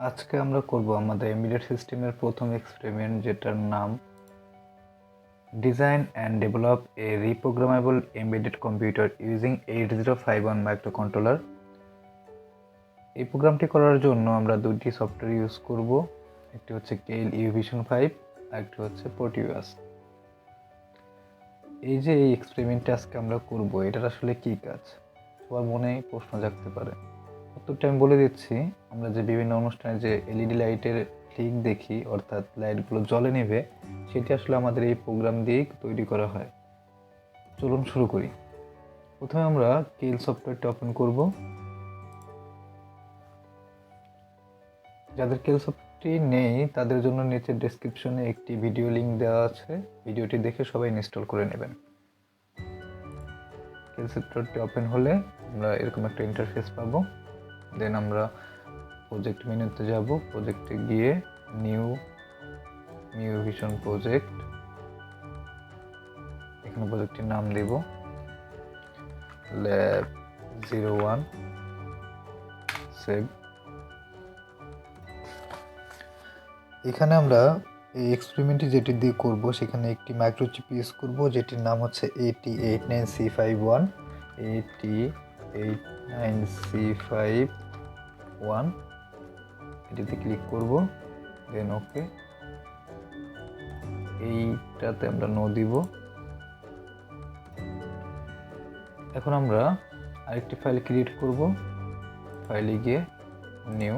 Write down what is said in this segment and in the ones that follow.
আজকে আমরা করব আমাদের এমবেডেড সিস্টেমের প্রথম এক্সপেরিমেন্ট, যেটার নাম design and develop a reprogrammable embedded computer using 8051 microcontroller. এই প্রোগ্রামটি করার জন্য আমরা দুটি সফটওয়্যার ইউজ করব। একটি হচ্ছে কেল ইউভিশন 5 আর একটি হচ্ছে প্রোটিউস। এই যে এই এক্সপেরিমেন্টটা আজকে আমরা করব, এটার আসলে কী কাজ সবার মনে প্রশ্ন জাগতে পারে। উত্তরটা আমি বলে দিচ্ছি। আমরা যে বিভিন্ন অনুষ্ঠানে যে এলইডি লাইটের ফ্লিক দেখি, অর্থাৎ লাইটগুলো জ্বলে নেবে, সেটি আসলে আমাদের এই প্রোগ্রাম দিয়েই তৈরি করা হয়। চলুন শুরু করি। প্রথমে আমরা কেল সফটওয়্যারটা ওপেন করব। যাদের কেল সফটওয়্যারটি নেই তাদের জন্য নিচের ডেসক্রিপশনে একটি ভিডিও লিঙ্ক দেওয়া আছে, ভিডিওটি দেখে সবাই ইনস্টল করে নেবেন। কেল সফটওয়্যারটি ওপেন হলে আমরা এরকম একটা ইন্টারফেস পাবো। দেন আমরা প্রজেক্ট মেনুতে যাব, প্রজেক্টে গিয়ে নিউ ভিশন প্রজেক্ট, এখানে প্রজেক্টটির নাম দেব ল্যাব 01। সেভ। এখানে আমরা এই এক্সপেরিমেন্টটি যেটি দিয়ে করব, সেখানে একটি মাইক্রোচিপ ইউজ করব, যেটির নাম হচ্ছে AT89C51। AT89C51 এটিতে ক্লিক করব, দেন ওকে। এইটাতে আমরা নো দিব। এখন আমরা আরেকটি ফাইল ক্রিয়েট করব। ফাইলে গিয়ে নিউ,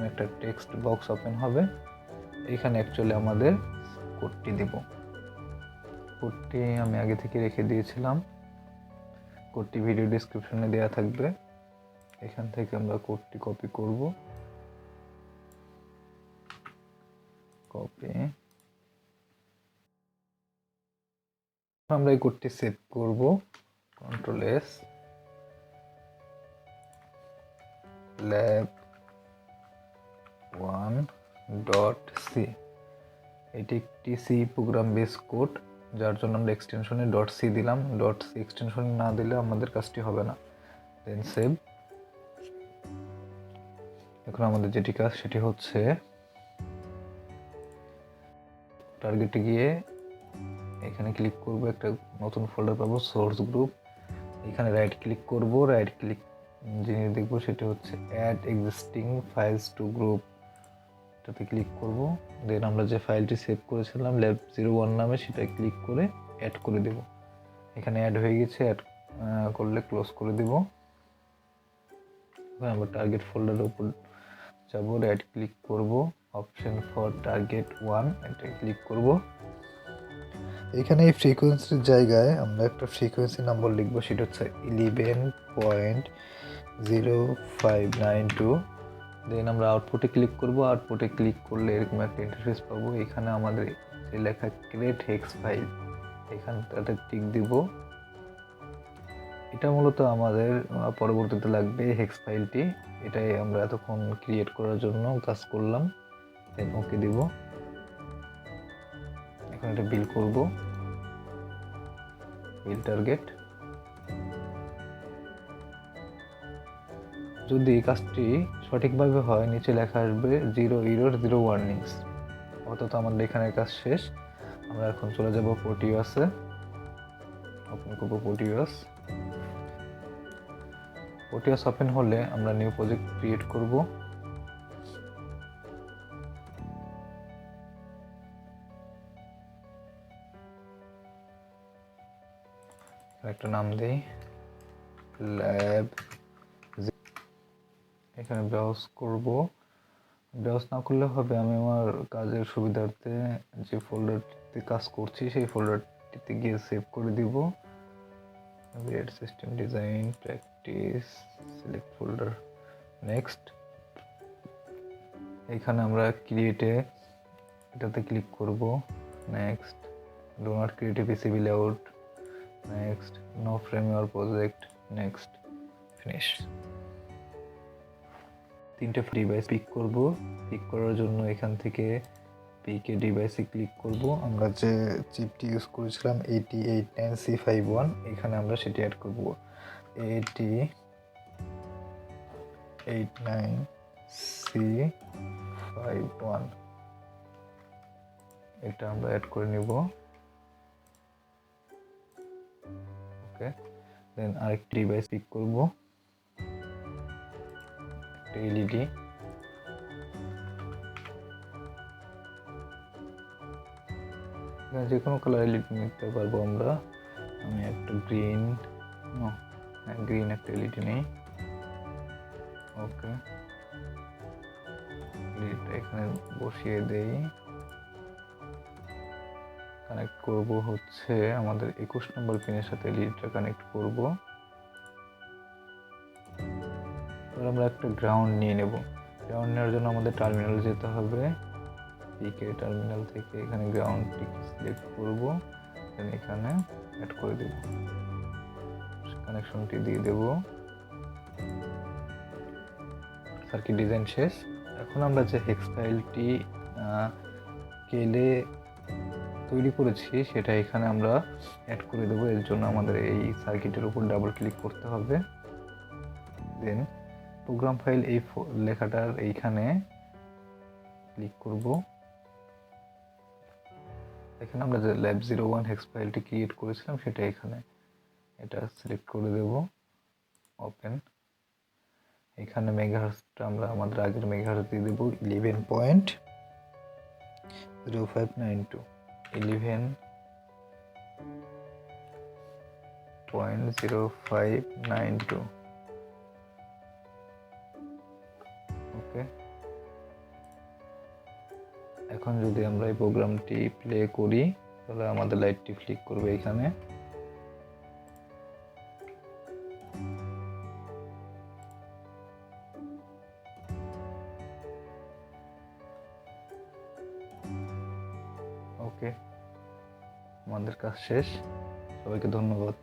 একটা টেক্সট বক্স ওপেন হবে। এখানে অ্যাকচুয়ালি আমাদের কোডটি দেব। কোডটি আমি আগে থেকে রেখে দিয়েছিলাম, কোডটি ভিডিও ডেসক্রিপশনে দেওয়া থাকবে। এখান থেকে আমরা কোডটি কপি করব, কপি। আমরা এই কোডটি সেভ করব, কন্ট্রোল এস, lab1.c। এটি একটি সি প্রোগ্রাম বেস কোড, যার জন্য আমরা এক্সটেনশনে .c দিলাম। .c এক্সটেনশন না দিলে আমাদের কাজটি হবে না। দেন সেভ। এখন আমাদের যেটি কাজ সেটি হচ্ছে টার্গেটে গিয়ে এখানে ক্লিক করব, একটা নতুন ফোল্ডার পাবো সোর্স গ্রুপ। এখানে রাইট ক্লিক করব, রাইট ক্লিক জিনিস দেখবো সেটা হচ্ছে add existing files to group, এটাতে ক্লিক করব। দেন আমরা যে ফাইলটি সেভ করেছিলাম lab01 নামে, সেটা ক্লিক করে অ্যাড করে দেব। এখানে অ্যাড হয়ে গেছে, অ্যাড করলে ক্লোজ করে দেব। আমরা টার্গেট ফোল্ডারের উপর যাব, রাইট ক্লিক করব, অপশন ফর টার্গেট 1 এটা ক্লিক করব। এখানে এই ফ্রিকোয়েন্সির জায়গায় আমরা একটা ফ্রিকোয়েন্সি নাম্বার লিখবো, সেটা হচ্ছে 11.0592। দেন আমরা আউটপুটে ক্লিক করব। আউটপুটে ক্লিক করলে এরকম একটা ইন্টারফেস পাবো। এখানে আমাদের যে লেখা ক্রিয়েট হেক্স ফাইল, এখানটাতে টিক দিব। এটা মূলত আমাদের পরবর্তীতে লাগবে হেক্স ফাইলটি, এটাই আমরা এতক্ষণ ক্রিয়েট করার জন্য কাজ করলাম। দেন ওকে দিব। এখন এটা বিল করব, বিল টার্গেট। যদি কাজটি সঠিকভাবে হয়, নিচে লেখা আসবে 0 এরর 0 ওয়ার্নিংস, অর্থাৎ আমাদের এখানে কাজ শেষ। আমরা এখন চলে যাব প্রোটিউসে, ওপেন করব প্রোটিউস। প্রোটিউস ওপেন হলে আমরা নিউ প্রজেক্ট ক্রিয়েট করব। একটা নাম দেই ল্যাব। এখানে ব্রাউজ করব, ব্রাউজ না করলে হবে, আমি আমার কাজের সুবিধার্থে যে ফোল্ডারটিতে কাজ করছি সেই ফোল্ডারটিতে গিয়ে সেভ করে দিব। Embedded system design practice, select folder, next. এখানে আমরা ক্রিয়েটে এটাতে ক্লিক করব, next. Do not create a PCB layout, next. No frame your project, next, finish. তিনটে ডিভাইস পিক করব। পিক করার জন্য এখান থেকে পিকে ডিভাইসে ক্লিক করব। আমরা যে চিপটি ইউজ করেছিলাম AT89C51, এখানে আমরা সেটি অ্যাড করব। AT89 351 এটা আমরা অ্যাড করে নিব। ওকে, দেন আরেকটি ডিভাইস পিক করব, একটা এলইডি। যে কোনো কালার এলইডি নিতে পারবো আমরা। আমি একটা গ্রিন একটা এলইডি নেই। ওকে, এলইডিটা এখানে বসিয়ে দেই। কানেক্ট করব হচ্ছে আমাদের 21 নম্বর পিনের সাথে এলইডিটা কানেক্ট করব। এবার আমরা একটা গ্রাউন্ড নিয়ে নেব। গ্রাউন্ড নেওয়ার জন্য আমাদের টার্মিনালে যেতে হবে। পিকে টার্মিনাল থেকে এখানে গ্রাউন্ডটি সিলেক্ট করব, দেন এখানে অ্যাড করে দেব, কানেকশনটি দিয়ে দেব। সার্কিট ডিজাইন শেষ। এখন আমরা যে হেক্স ফাইলটি স্কেলে তৈরি করেছি সেটা এখানে আমরা অ্যাড করে দেবো। এর জন্য আমাদের এই সার্কিটের উপর ডাবল ক্লিক করতে হবে। দেন প্রোগ্রাম ফাইল এই লেখাটার এইখানে ক্লিক করব। এখানে আমরা যে ল্যাব 01 হেক্স ফাইলটি ক্রিয়েট করেছিলাম সেটা এখানে এটা সিলেক্ট করে দেব, ওপেন। এখানে মেগাহার্টজটা আমরা আমাদের আগের মেগাহার্টজ দিয়ে দেবো 11.0592 11.0592। ওকে, এখন যদি আমরা এই প্রোগ্রামটি প্লে করি তাহলে আমাদের লাইটটি ফ্লিক করবে এখানে। ওকে, আমাদের কাজ শেষ। সবাইকে ধন্যবাদ।